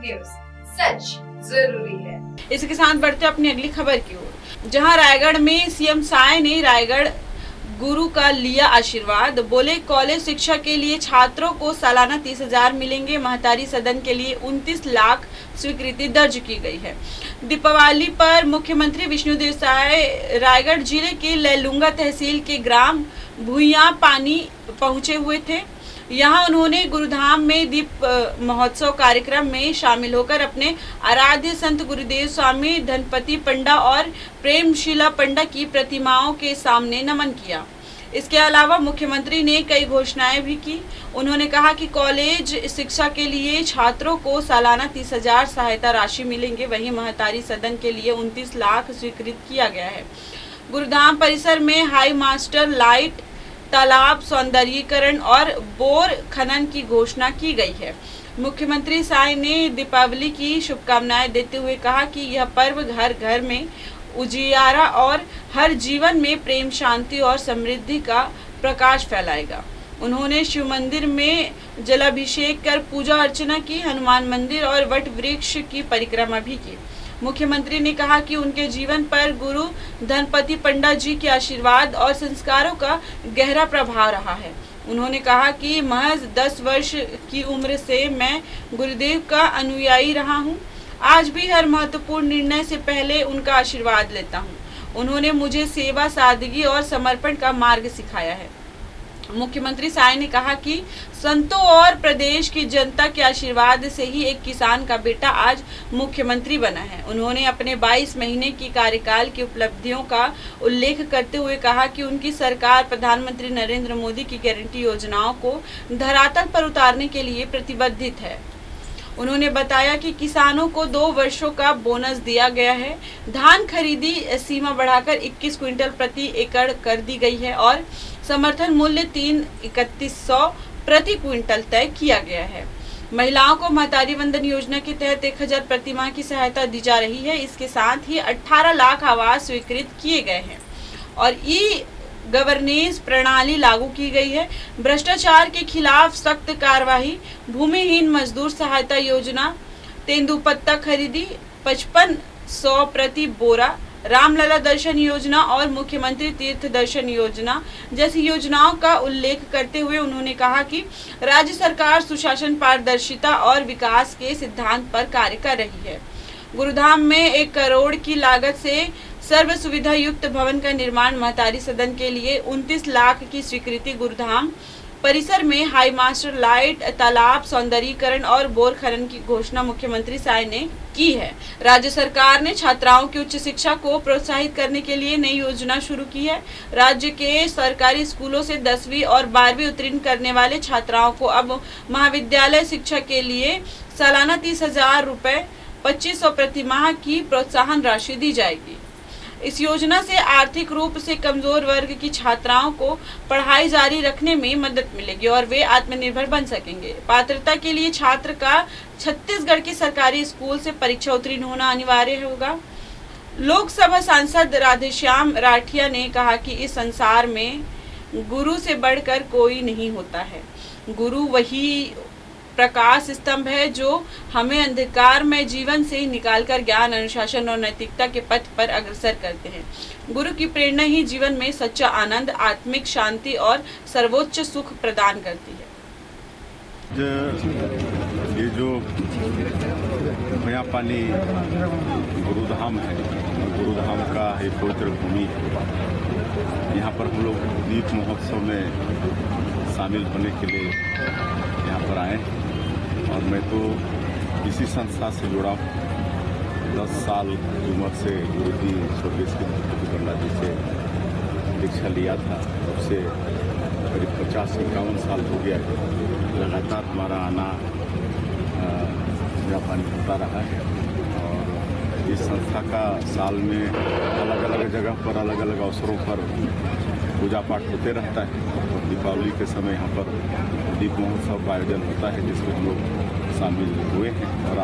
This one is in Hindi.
न्यूज, सच जरूरी है। इसके साथ बढ़ते अपनी अगली खबर की ओर, जहां रायगढ़ में सीएम साय ने रायगढ़ गुरु का लिया आशीर्वाद। बोले, कॉलेज शिक्षा के लिए छात्रों को सालाना 30,000 मिलेंगे। महतारी सदन के लिए 29 लाख स्वीकृति दर्ज की गई है। दीपावली पर मुख्यमंत्री विष्णुदेव साय रायगढ़ जिले के लैलूंगा तहसील के ग्राम भुइयां पानी पहुंचे हुए थे। यहाँ उन्होंने गुरुधाम में दीप महोत्सव कार्यक्रम में शामिल होकर अपने आराध्य संत गुरुदेव स्वामी धनपति पंडा और प्रेमशीला पंडा की प्रतिमाओं के सामने नमन किया। इसके अलावा मुख्यमंत्री ने कई घोषणाएं भी की। उन्होंने कहा कि कॉलेज शिक्षा के लिए छात्रों को सालाना 30,000 सहायता राशि मिलेंगे। वहीं महतारी सदन के लिए 29 लाख स्वीकृत किया गया है। गुरुधाम परिसर में हाई मास्टर लाइट, तालाब सौंदर्यीकरण और बोर खनन की घोषणा की गई है। मुख्यमंत्री साय ने दीपावली की शुभकामनाएं देते हुए कहा कि यह पर्व घर घर में उजियारा और हर जीवन में प्रेम, शांति और समृद्धि का प्रकाश फैलाएगा। उन्होंने शिव मंदिर में जलाभिषेक कर पूजा अर्चना की, हनुमान मंदिर और वट वृक्ष की परिक्रमा भी की। मुख्यमंत्री ने कहा कि उनके जीवन पर गुरु धनपति पंडा जी के आशीर्वाद और संस्कारों का गहरा प्रभाव रहा है। उन्होंने कहा कि महज 10 वर्ष की उम्र से मैं गुरुदेव का अनुयायी रहा हूं। आज भी हर महत्वपूर्ण निर्णय से पहले उनका आशीर्वाद लेता हूं। उन्होंने मुझे सेवा, सादगी और समर्पण का मार्ग सिखाया है। मुख्यमंत्री साय ने कहा कि संतों और प्रदेश की जनता के आशीर्वाद से ही एक किसान का बेटा आज मुख्यमंत्री बना है। उन्होंने अपने 22 महीने की कार्यकाल की उपलब्धियों का उल्लेख करते हुए कहा कि उनकी सरकार प्रधानमंत्री नरेंद्र मोदी की गारंटी योजनाओं को धरातल पर उतारने के लिए प्रतिबद्ध है। उन्होंने बताया कि किसानोों को 2 वर्षों का बोनस दिया गया है। धान खरीदी सीमा बढ़ाकर 21 क्विंटल प्रति एकड़ कर दी गई है और समर्थन मूल्य 3,3100 प्रति क्विंटल तय किया गया है। महिलाओं को महतारी वंदन योजना के तहत 1,000 प्रति माह की सहायता दी जा रही है। इसके साथ ही 18 लाख आवास स्वीकृत किए गए हैं और गवर्नेंस प्रणाली लागू की गई है। भ्रष्टाचार के खिलाफ सख्त कार्रवाई, भूमिहीन मजदूर सहायता योजना, तेंदुपत्ता खरीदी 5500 प्रति बोरा, रामलला दर्शन योजना और मुख्यमंत्री तीर्थ दर्शन योजना जैसी योजनाओं का उल्लेख करते हुए उन्होंने कहा कि राज्य सरकार सुशासन, पारदर्शिता और विकास के सिद्धांत पर कार्य कर रही है। गुरुधाम में 1 करोड़ की लागत से सर्व सुविधा युक्त भवन का निर्माण, महतारी सदन के लिए 29 लाख की स्वीकृति, गुरुधाम परिसर में हाई मास्टर लाइट, तालाब सौंदर्यीकरण और बोर खनन की घोषणा मुख्यमंत्री साय ने की है। राज्य सरकार ने छात्राओं की उच्च शिक्षा को प्रोत्साहित करने के लिए नई योजना शुरू की है। राज्य के सरकारी स्कूलों से 10वीं और 12वीं उत्तीर्ण करने वाले छात्राओं को अब महाविद्यालय शिक्षा के लिए सालाना 30,000 रुपए 2500 प्रति माह की प्रोत्साहन राशि दी जाएगी। इस योजना से आर्थिक रूप से कमजोर वर्ग की छात्राओं को पढ़ाई जारी रखने में मदद मिलेगी और वे आत्मनिर्भर बन सकेंगे। पात्रता के लिए छात्र का छत्तीसगढ़ के सरकारी स्कूल से परीक्षा उत्तीर्ण होना अनिवार्य होगा। लोकसभा सांसद राधेश्याम राठिया ने कहा कि इस संसार में गुरु से बढ़कर कोई नहीं होता है। गुरु वही प्रकाश स्तंभ है जो हमें अंधकार में जीवन से निकालकर ज्ञान, अनुशासन और नैतिकता के पथ पर अग्रसर करते हैं। गुरु की प्रेरणा ही जीवन में सच्चा आनंद, आत्मिक शांति और सर्वोच्च सुख प्रदान करती है। ये जो भुइयां पानी गुरुधाम है, गुरुधाम का एक पवित्र भूमि है। यहाँ पर हम लोग दीप महोत्सव में शामिल होने के लिए यहाँ पर आए और मैं तो इसी संस्था से जुड़ा हूँ। 10 साल की उम्र से गुरु जी स्वर्गीय धनपति पंडा जी से दीक्षा लिया था। तब से करीब 50-51 साल हो गया है। लगातार हमारा आना जापान होता रहा है और इस संस्था का साल में अलग अलग जगह पर, अलग अलग अवसरों पर पूजा पाठ होते रहता है और दीपावली के समय यहाँ पर दीप महोत्सव का आयोजन होता है जिसमें हम लोग शामिल हुए हैं और